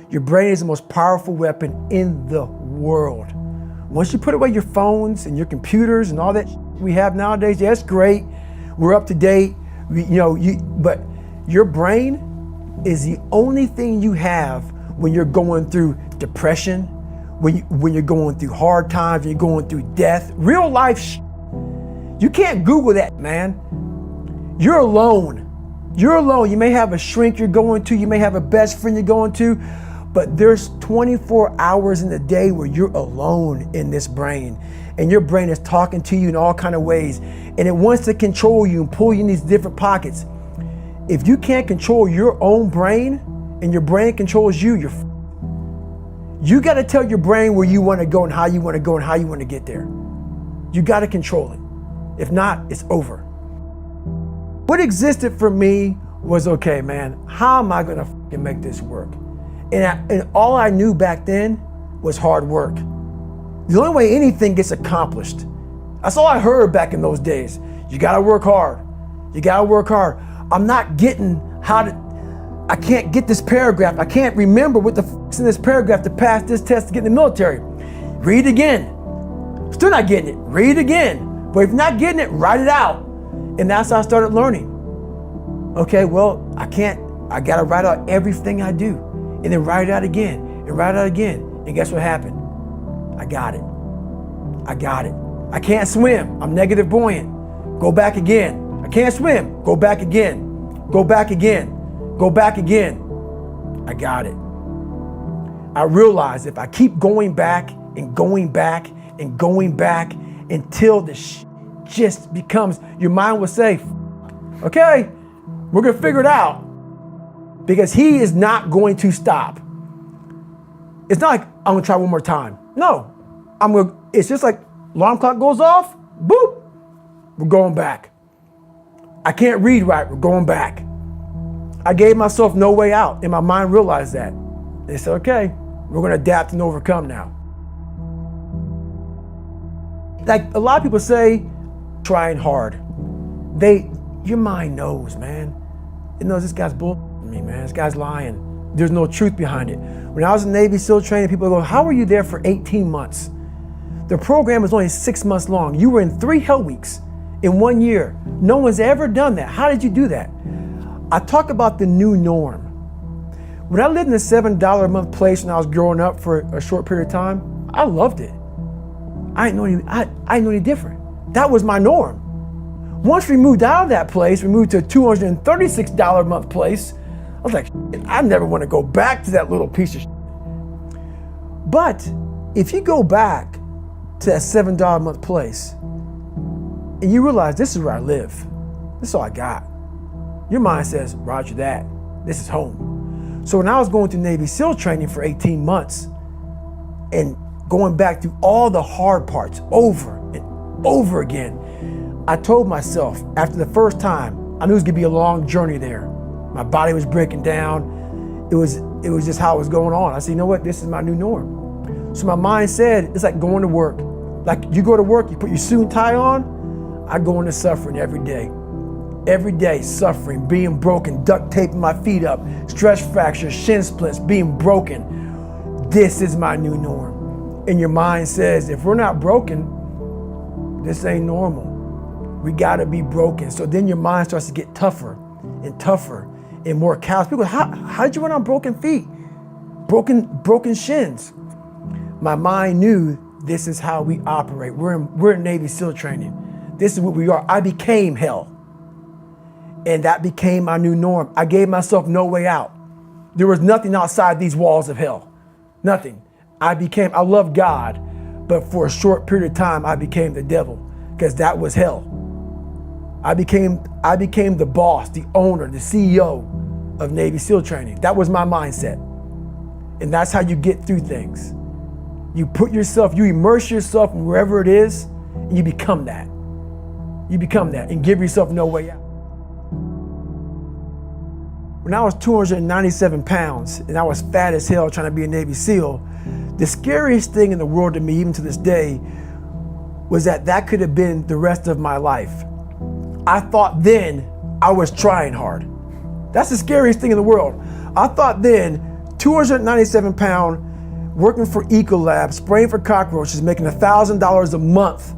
Your brain is the most powerful weapon in the world. Once you put away your phones and your computers and all that we have nowadays, yeah, it's great. We're up to date. But your brain is the only thing you have when you're going through depression, when you're going through hard times, when you're going through death, real life. You can't Google that, man. You're alone. You're alone. You may have a shrink you're going to, you may have a best friend you're going to, but there's 24 hours in the day where you're alone in this brain, and your brain is talking to you in all kinds of ways, and it wants to control you and pull you in these different pockets. If you can't control your own brain and your brain controls you, you got to tell your brain where you want to go and how you want to go and how you want to get there. You got to control it. If not, it's over. What existed for me was, okay, man, how am I going to make this work? And all I knew back then was hard work. The only way anything gets accomplished. That's all I heard back in those days. You got to work hard. You got to work hard. I'm not getting I can't get this paragraph. I can't remember what the f***'s in this paragraph to pass this test to get in the military. Read again. Still not getting it. Read again. But if you're not getting it, write it out. And that's how I started learning. Okay, well, I gotta write out everything I do. And then write it out again, and write it out again. And guess what happened? I got it. I can't swim. I'm negative buoyant. Go back again. I can't swim. Go back again. Go back again. Go back again. I got it. I realized if I keep going back and going back and going back until the just becomes, your mind will say, okay, we're gonna figure it out, because he is not going to stop. It's not like I'm gonna try one more time. No, it's just like alarm clock goes off, boop, we're going back. I can't read right, we're going back. I gave myself no way out, and my mind realized that. They said, okay, we're gonna adapt and overcome now. Like a lot of people say, trying hard. Your mind knows, man. It knows this guy's bullshitting me, man. This guy's lying. There's no truth behind it. When I was in Navy SEAL training, people go, how were you there for 18 months? The program was only 6 months long. You were in 3 hell weeks in 1 year. No one's ever done that. How did you do that? I talk about the new norm. When I lived in a $7 a month place when I was growing up for a short period of time, I loved it. I didn't know any different. That was my norm. Once we moved out of that place, we moved to a $236 a month place. I was like, I never want to go back to that little piece of shit. But if you go back to that $7 a month place and you realize this is where I live, this is all I got, your mind says, roger that, this is home. So when I was going through Navy SEAL training for 18 months and going back through all the hard parts over and over again, I told myself after the first time, I knew it was gonna be a long journey there. My body was breaking down. It was just how it was going on. I said, you know what, this is my new norm. So my mind said, it's like going to work. Like you go to work, you put your suit and tie on, I go into suffering every day. Every day, suffering, being broken, duct taping my feet up, stress fractures, shin splints, being broken. This is my new norm. And your mind says, if we're not broken, this ain't normal. We gotta be broken. So then your mind starts to get tougher and tougher and more callous. People go, how'd you run on broken feet? Broken shins. My mind knew this is how we operate. We're in Navy SEAL training. This is what we are. I became hell. And that became my new norm. I gave myself no way out. There was nothing outside these walls of hell. Nothing. I love God, but for a short period of time, I became the devil, because that was hell. I became the boss, the owner, the CEO of Navy SEAL training. That was my mindset. And that's how you get through things. You immerse yourself in wherever it is, and you become that. You become that and give yourself no way out. When I was 297 pounds and I was fat as hell trying to be a Navy SEAL, the scariest thing in the world to me, even to this day, was that could have been the rest of my life. I thought then I was trying hard. That's the scariest thing in the world. I thought then 297 pound, working for Ecolab, spraying for cockroaches, making $1,000 a month.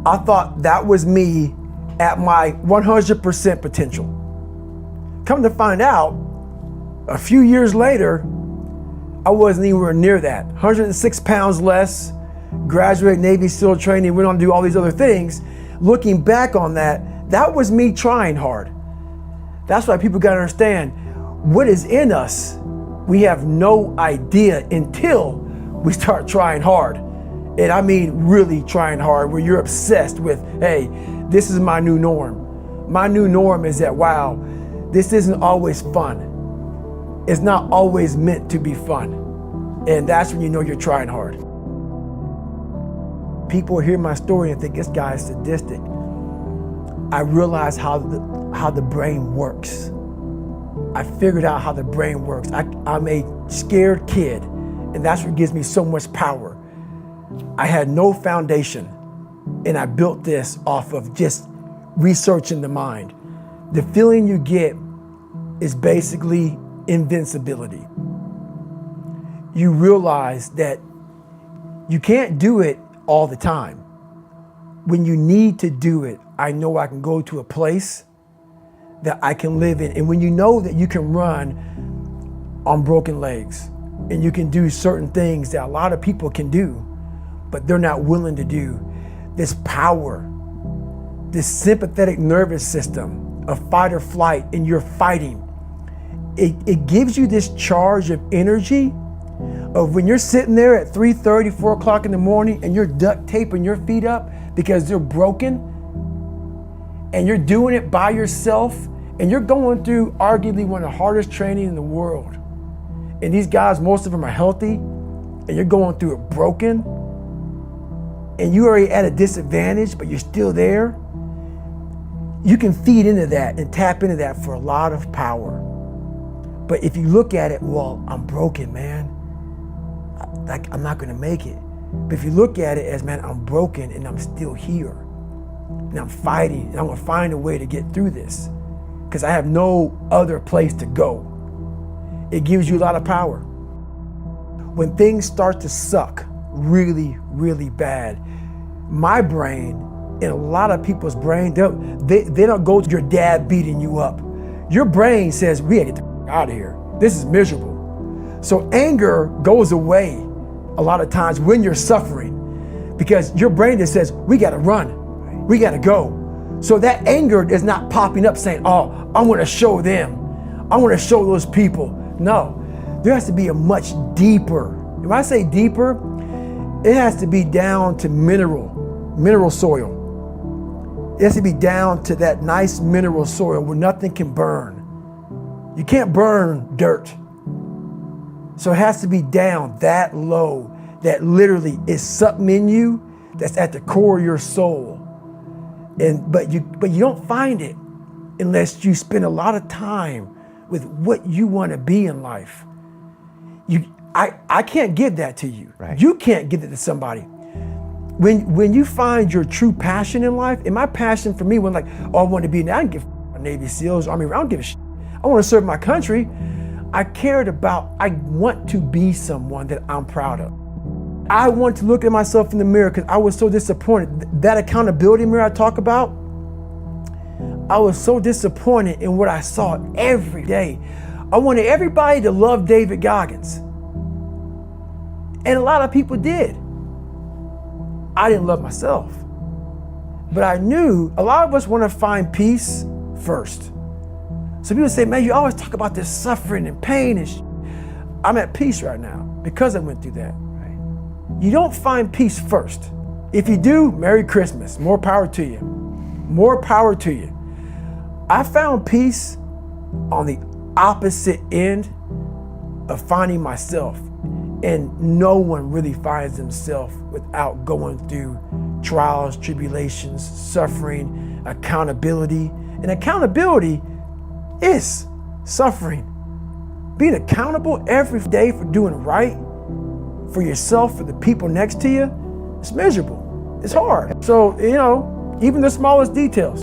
I thought that was me at my 100% potential. Come to find out, a few years later, I wasn't anywhere near that. 106 pounds less, graduated Navy SEAL training, went on to do all these other things. Looking back on that, that was me trying hard. That's why people gotta understand, what is in us, we have no idea until we start trying hard. And I mean really trying hard, where you're obsessed with, hey, this is my new norm. My new norm is that, wow, this isn't always fun. It's not always meant to be fun. And that's when you know you're trying hard. People hear my story and think this guy is sadistic. I realized how the brain works. I figured out how the brain works. I'm a scared kid, and that's what gives me so much power. I had no foundation, and I built this off of just researching the mind. The feeling you get is basically invincibility. You realize that you can't do it all the time. When you need to do it, I know I can go to a place that I can live in. And when you know that you can run on broken legs and you can do certain things that a lot of people can do, but they're not willing to do, this power, this sympathetic nervous system of fight or flight, and you're fighting, it gives you this charge of energy of when you're sitting there at 3:30, 4 o'clock in the morning and you're duct taping your feet up because they're broken, and you're doing it by yourself, and you're going through arguably one of the hardest training in the world. And these guys, most of them are healthy, and you're going through it broken, and you're already at a disadvantage, but you're still there. You can feed into that and tap into that for a lot of power. But if you look at it, well, I'm broken, man. I'm not gonna make it. But if you look at it as, man, I'm broken and I'm still here. And I'm fighting, and I'm gonna find a way to get through this, because I have no other place to go. It gives you a lot of power. When things start to suck really, really bad, my brain and a lot of people's brain, they don't go to your dad beating you up. Your brain says, we gotta get the out of here. This is miserable. So anger goes away a lot of times when you're suffering, because your brain just says, we gotta run, we gotta go. So that anger is not popping up saying, oh, I wanna show them, I wanna show those people. No, there has to be a much deeper, when I say deeper, it has to be down to mineral soil. It has to be down to that nice mineral soil where nothing can burn. You can't burn dirt. So it has to be down that low, that literally is something in you that's at the core of your soul. But you don't find it unless you spend a lot of time with what you want to be in life. I can't give that to you. Right. You can't give it to somebody. When you find your true passion in life, and my passion for me was like, oh, I want to be, I don't give a Navy SEALs, Army, I don't give a shit. I want to serve my country. I want to be someone that I'm proud of. I want to look at myself in the mirror because I was so disappointed. That accountability mirror I talk about, I was so disappointed in what I saw every day. I wanted everybody to love David Goggins. And a lot of people did. I didn't love myself. But I knew a lot of us want to find peace first. So people say, man, you always talk about this suffering and pain and I'm at peace right now because I went through that. Right? You don't find peace first. If you do, Merry Christmas. More power to you. More power to you. I found peace on the opposite end of finding myself. And no one really finds themselves without going through trials, tribulations, suffering, accountability. And accountability is suffering. Being accountable every day for doing right for yourself, for the people next to you, it's miserable. It's hard. So, even the smallest details.